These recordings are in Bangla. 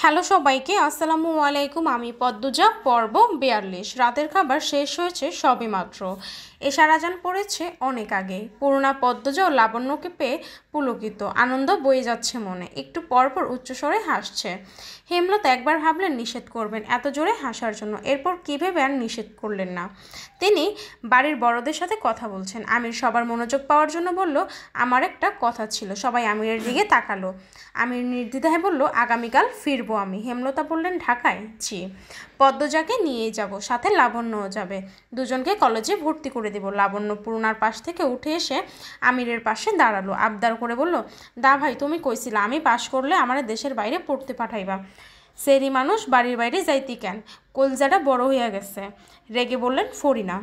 হ্যালো সবাইকে, আসসালামু আলাইকুম। আমি পদ্মজা। পর্ব 42। রাতের খাবার শেষ হয়েছে সবে মাত্র। এশার আজান পড়েছে অনেক আগে। পূর্ণা পদ্মজা ও লাবণ্যকে পেয়ে পুলকিত, আনন্দ বয়ে যাচ্ছে মনে। একটু পরপর উচ্চস্বরে হাসছে। হেমলতা একবার ভাবলেন নিষেধ করবেন এত জোরে হাসার জন্য, এরপর কী ভেবে আর নিষেধ করলেন না। তিনি বাড়ির বড়দের সাথে কথা বলছেন। আমির সবার মনোযোগ পাওয়ার জন্য বলল, আমার একটা কথা ছিল। সবাই আমিরের দিকে তাকালো। আমির নির্দ্বিধায় বলল, আগামীকাল ফিরবো আমি। হেমলতা বললেন, ঢাকায়? জি। পদ্মজাকে নিয়েই যাব, সাথে লাবণ্যও যাবে। দুজনকে কলেজে ভর্তি করে দেব। লাবণ্য পূর্ণার পাশ থেকে উঠে এসে আমিরের পাশে দাঁড়ালো, আবদার করে বলল, দা ভাই, তুমি কইছিলা আমি পাশ করলে আমার দেশের বাইরে পড়তে পাঠাইবা। সেরি মানুষ বাড়ির বাইরে যাইতি কেন? কলজাটা বড় হইয়া গেছে। রেগে বললেন ফরিনা।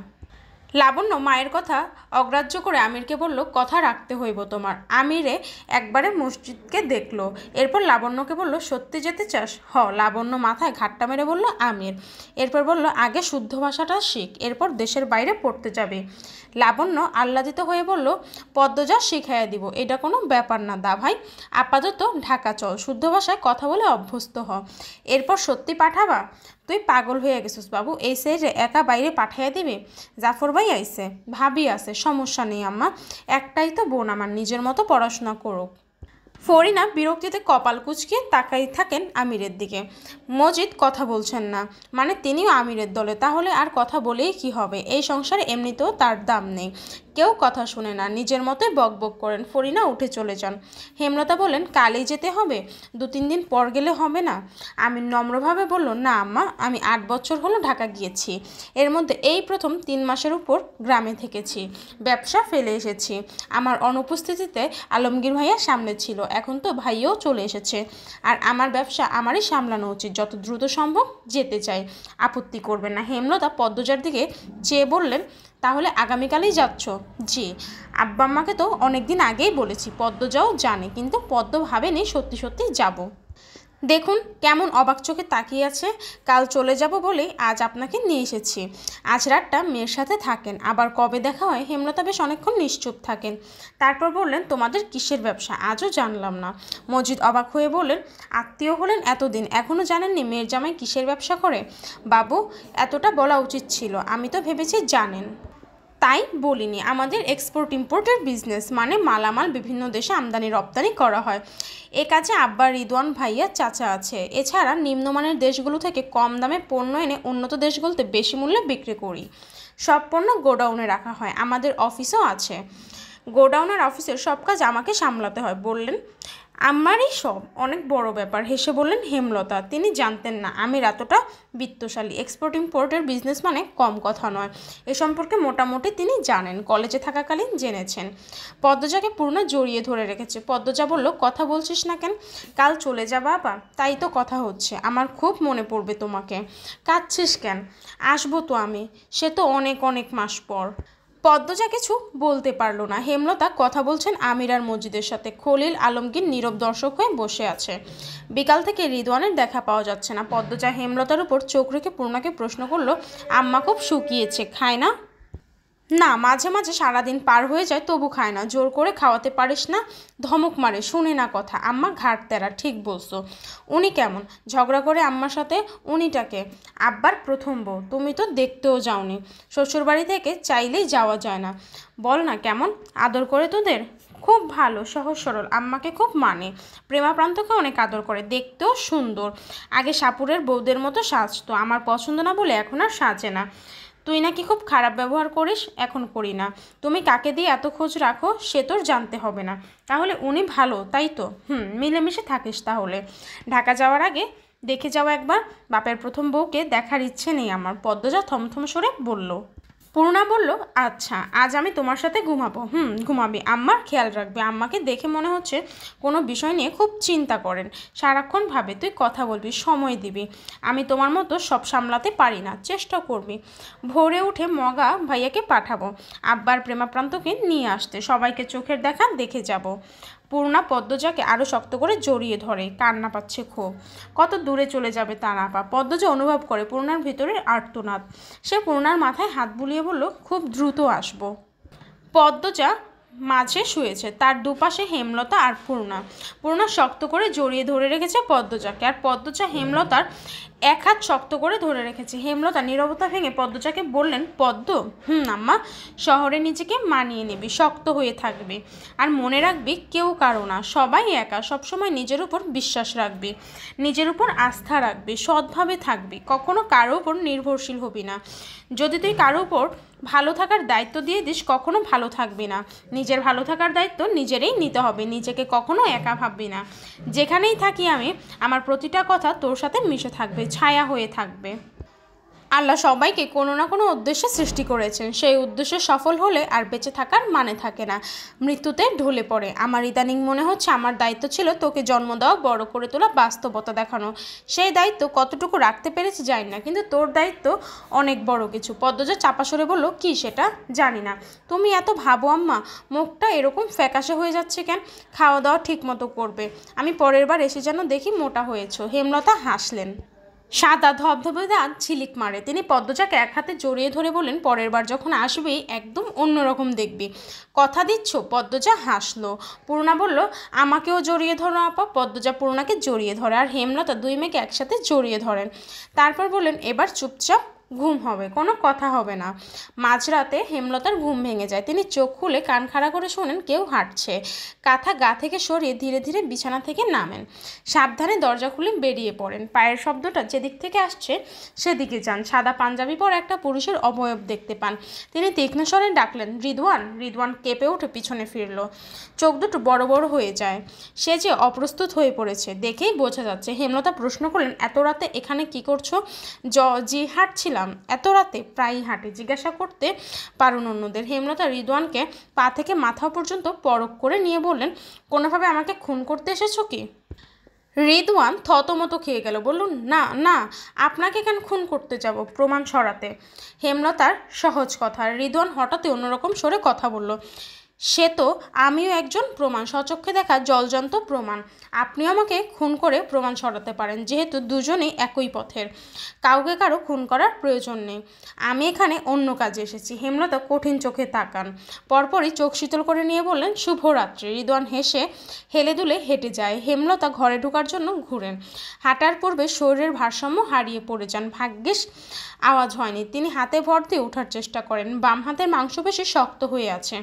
লাবণ্য মায়ের কথা অগ্রাহ্য করে আমিরকে বলল, কথা রাখতে হইব তোমার। আমিরে একবারে মসজিদকে দেখলো, এরপর লাবণ্যকে বলল, সত্যি যেতে চাস? লাবণ্য মাথায় ঘাটটা মেরে বলল, আমির। এরপর বলল, আগে শুদ্ধ ভাষাটা শিখ, এরপর দেশের বাইরে পড়তে যাবে। লাবণ্য আহ্লাদিত হয়ে বলল, পদ্মজা শিখাইয়া দিব, এটা কোনো ব্যাপার না দা ভাই। আপাতত ঢাকা চল, শুদ্ধ ভাষায় কথা বলে অভ্যস্ত হ, এরপর সত্যি পাঠাবা? তুই পাগল হয়ে গেছিস বাবু, এই সেরে একা বাইরে পাঠাইয়া দিবি? জাফর ভাই আইছে, ভাবি আছে, সমস্যা নেই আম্মা, একটাই তো বোন আমার, নিজের মতো পড়াশোনা করুক। ফরিনা বিরক্তিতে কপাল কুঁচকিয়ে তাকাই থাকেন আমিরের দিকে। মজিদ কথা বলছেন না, মানে তিনিও আমিরের দলে, তাহলে আর কথা বলেই কি হবে? এই সংসারে এমনিতেও তার দাম নেই, কেউ কথা শুনে না, নিজের মতোই বকবক করেন। ফরিনা উঠে চলে যান। হেমলতা বললেন, কালই যেতে হবে? 2-3 দিন পর গেলে হবে না? আমি নম্রভাবে বলল, না আম্মা, আমি 8 বছর হলো ঢাকা গিয়েছি, এর মধ্যে এই প্রথম 3 মাসের উপর গ্রামে থেকেছি, ব্যবসা ফেলে এসেছি। আমার অনুপস্থিতিতে আলমগীর ভাইয়া সামনে ছিল, এখন তো ভাইয়াও চলে এসেছে, আর আমার ব্যবসা আমারই সামলানো উচিত। যত দ্রুত সম্ভব যেতে চাই, আপত্তি করবেন না। হেমলতা পদ্মজার দিকে চেয়ে বললেন, তাহলে আগামীকালই যাচ্ছ? জি। আব্বা আম্মাকে তো অনেক দিন আগেই বলেছি, পদ্মজাও জানে, কিন্তু পদ্ম ভাবেনি সত্যি সত্যি যাব। দেখুন কেমন অবাক চোখে তাকিয়ে আছে। কাল চলে যাব বলেই আজ আপনাকে নিয়ে এসেছি। আজ রাতটা মেয়ের সাথে থাকেন, আবার কবে দেখা হয়? হেমলতা বেশ অনেকক্ষণ নিশ্চুপ থাকেন, তারপর বললেন, তোমাদের কিসের ব্যবসা? আজও জানলাম না। মজিদ অবাক হয়ে বললেন, আত্মীয় হলেন এতদিন, এখনও জানেননি মেয়ের জামাই কিসের ব্যবসা করে? বাবু, এতটা বলা উচিত ছিল, আমি তো ভেবেছি জানেন, তাই বলিনি। আমাদের এক্সপোর্ট ইম্পোর্টের বিজনেস, মানে মালামাল বিভিন্ন দেশে আমদানি রপ্তানি করা হয়। এ কাজে আব্বা রিদওয়ান ভাইয়া চাচা আছে। এছাড়া নিম্নমানের দেশগুলো থেকে কম দামে পণ্য এনে উন্নত দেশগুলোতে বেশি মূল্যে বিক্রি করি। সব পণ্য গোডাউনে রাখা হয়, আমাদের অফিসও আছে। গোডাউনের অফিসের সব কাজ আমাকে সামলাতে হয় বললেন। আমারই সব অনেক বড় ব্যাপার, হেসে বললেন হেমলতা। তিনি জানতেন না আমির এতটা বিত্তশালী। এক্সপোর্ট ইম্পোর্টের বিজনেস মানে কম কথা নয়। এ সম্পর্কে মোটামুটি তিনি জানেন, কলেজে থাকাকালীন জেনেছেন। পদ্মজাকে পূর্ণ জড়িয়ে ধরে রেখেছে। পদ্মজা বলল, কথা বলছিস না কেন? কাল চলে যা বাবা। তাই তো কথা হচ্ছে, আমার খুব মনে পড়বে তোমাকে। কাঁদছিস কেন? আসবো তো আমি, সে তো অনেক অনেক মাস পর। পদ্মজা কিছু বলতে পারল না। হেমলতা কথা বলছেন আমির আর মজিদের সাথে। খলিল আলমগীর নীরব দর্শক হয়ে বসে আছে। বিকাল থেকে রিদওয়ানের দেখা পাওয়া যাচ্ছে না। পদ্মজা হেমলতার উপর চোখ রেখে পূর্ণাকে প্রশ্ন করল, আম্মা খুব শুকিয়েছে, খায় না? না, মাঝে মাঝে সারাদিন পার হয়ে যায় তবু খায় না। জোর করে খাওয়াতে পারিস না? ধমক মারে, শুনে না কথা। আম্মা ঘাট তেরা, ঠিক বলছো। উনি কেমন? ঝগড়া করে আম্মার সাথে? উনিটাকে আব্বার প্রথম বউ, তুমি তো দেখতেও যাওনি। শ্বশুরবাড়ি থেকে চাইলেই যাওয়া যায় না। বল না কেমন আদর করে তোদের? খুব ভালো, সহজ সরল, আম্মাকে খুব মানে। প্রেমাপ্রান্তকে অনেক আদর করে, দেখতেও সুন্দর। আগে সাপুরের বউদের মতো সাজতো, আমার পছন্দ না বলে এখন আর সাজে না। তুই নাকি খুব খারাপ ব্যবহার করিস? এখন করি না। তুমি কাকে দিয়ে এত খোঁজ রাখো সে তোর জানতে হবে না। তাহলে উনি ভালো, তাই তো? মিলেমিশে থাকিস তাহলে। ঢাকা যাওয়ার আগে দেখে যাও একবার। বাপের প্রথম বউকে দেখার ইচ্ছে নেই আমার। পদ্মজা থমথম সরে বলল। পূর্ণা বলল, আচ্ছা আজ আমি তোমার সাথে ঘুমাবো। ঘুমাবি, আম্মার খেয়াল রাখবে। আম্মাকে দেখে মনে হচ্ছে কোনো বিষয় নিয়ে খুব চিন্তা করেন, সারাক্ষণ ভাবে। তুই কথা বলবি, সময় দিবি। আমি তোমার মতো সব সামলাতে পারি না, চেষ্টা করবি। ভোরে উঠে মগা ভাইয়াকে পাঠাবো আব্বার প্রেমাপ্রান্তকে নিয়ে আসতে, সবাইকে চোখের দেখা দেখে যাব। পূর্ণা পদ্মজাকে আরও শক্ত করে জড়িয়ে ধরে, কান্না পাচ্ছে খুব। কত দূরে চলে যাবে তা না পা। পদ্মজা অনুভব করে পূর্ণার ভিতরের আর্তনাদ। সে পূর্ণার মাথায় হাত বুলিয়ে বলল, খুব দ্রুত আসবো। পদ্মজা মাঝে শুয়েছে, তার দুপাশে হেমলতা আর পূর্ণা। পূর্ণা শক্ত করে জড়িয়ে ধরে রেখেছে পদ্মজাকে, আর পদ্মজা হেমলতার এক হাত শক্ত করে ধরে রেখেছে। হেমলতা নীরবতা ভেঙে পদ্মজাকে বললেন, পদ্ম, আম্মা, শহরে নিজেকে মানিয়ে নিবি, শক্ত হয়ে থাকবি, আর মনে রাখবি কেউ কারো না, সবাই একা। সবসময় নিজের উপর বিশ্বাস রাখবি, নিজের উপর আস্থা রাখবি, সৎভাবে থাকবি, কখনো কারো উপর নির্ভরশীল হবি না। যদি তুই কারো উপর ভালো থাকার দায়িত্ব দিয়ে দিস, কখনো ভালো থাকবি না। নিজের ভালো থাকার দায়িত্ব নিজেরই নিতে হবে, নিজেকে কখনো একা ভাববি না। যেখানেই থাকি আমি, আমার প্রতিটা কথা তোর সাথে মিশে থাকবে, ছায়া হয়ে থাকবে। আল্লাহ সবাইকে কোনো না কোনো উদ্দেশ্যে সৃষ্টি করেছেন, সেই উদ্দেশ্যে সফল হলে আর বেঁচে থাকার মানে থাকে না, মৃত্যুতে ঢলে পড়ে। আমার ইদানিং মনে হচ্ছে আমার দায়িত্ব ছিল তোকে জন্ম দেওয়া, বড় করে তোলা, বাস্তবতা দেখানো। সেই দায়িত্ব কতটুকু রাখতে পেরেছি জানি না, কিন্তু তোর দায়িত্ব অনেক বড় কিছু। পদ্মজা চাপা সরে বলল, কি সেটা? জানি না। তুমি এত ভাবো আম্মা? মুখটা এরকম ফ্যাকাশে হয়ে যাচ্ছে কেন? খাওয়া দাওয়া ঠিক মতো করবে, আমি পরের বার এসে যেন দেখি মোটা হয়েছো। হেমলতা হাসলেন, সাদা ধবধবে দাঁত ঝিলিক মারে। তিনি পদ্মজাকে এক হাতে জড়িয়ে ধরে বলেন, পরের বার যখন আসবি একদম অন্যরকম দেখবি, কথা দিচ্ছ? পদ্মজা হাসলো। পূর্ণা বলল, আমাকেও জড়িয়ে ধরো আপা। পদ্মজা পূর্ণাকে জড়িয়ে ধরে, আর হেমলতা দুই মেয়েকে একসাথে জড়িয়ে ধরেন। তারপর বললেন, এবার চুপচাপ ঘুম হবে, কোনো কথা হবে না। মাঝরাতে হেমলতার ঘুম ভেঙে যায়। তিনি চোখ খুলে কান খাড়া করে শোনেন কেউ হাঁটছে। কাঁথা গা থেকে সরিয়ে ধীরে ধীরে বিছানা থেকে নামেন, সাবধানে দরজা খুলে বেরিয়ে পড়েন। পায়ের শব্দটা যেদিক থেকে আসছে সেদিকে যান। সাদা পাঞ্জাবি পরা একটা পুরুষের অবয়ব দেখতে পান। তিনি তীক্ষ্ণ স্বরে ডাকলেন, রিদওয়ান। রিদওয়ান কেঁপে উঠে পিছনে ফিরল, চোখ দুটো বড় বড় হয়ে যায়। সে যে অপ্রস্তুত হয়ে পড়েছে দেখেই বোঝা যাচ্ছে। হেমলতা প্রশ্ন করলেন, এত রাতে এখানে কি করছো? জি হাঁটছিলাম। এত রাতে? প্রায়ই হাঁটে, জিজ্ঞাসা করতে পারুন অন্যদের। হেমলতা রিদওয়ানকে পা থেকে মাথা পর্যন্ত পরখ করে নিয়ে বললেন, কোনোভাবে আমাকে খুন করতে এসেছো কি? রিদওয়ান থতমত খেয়ে গেল, বলল, না না, আপনাকে কেন খুন করতে যাব, প্রমাণ সরাতে। হেমলতার সহজ কথা। রিদওয়ান হঠাৎই অন্যরকম সরে কথা বলল, সে তো আমিও একজন প্রমাণ, স্বচক্ষে দেখা জলজন্ত প্রমাণ। আপনিও আমাকে খুন করে প্রমাণ সরাতে পারেন, যেহেতু দুজনেই একই পথের। কাউকে কারো খুন করার প্রয়োজন নেই। আমি এখানে অন্য কাজে এসেছি। হেমলতা কঠিন চোখে তাকান, পরপরই চোখ শীতল করে নিয়ে বললেন, শুভরাত্রি। রিদওয়ান হেসে হেলে দুলে হেঁটে যায়। হেমলতা ঘরে ঢোকার জন্য ঘুরেন। হাঁটার পূর্বে শরীরের ভারসাম্য হারিয়ে পড়ে যান। ভাগ্যিস আওয়াজ হয়নি। তিনি হাতে ভর দিয়ে ওঠার চেষ্টা করেন। বাম হাতের মাংসপেশি শক্ত হয়ে আছে,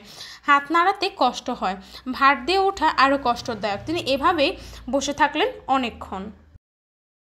হাত নাড়াতে কষ্ট হয়। ভার দিয়ে ওঠা আরও কষ্টদায়ক। তিনি এভাবেই বসে থাকলেন অনেকক্ষণ।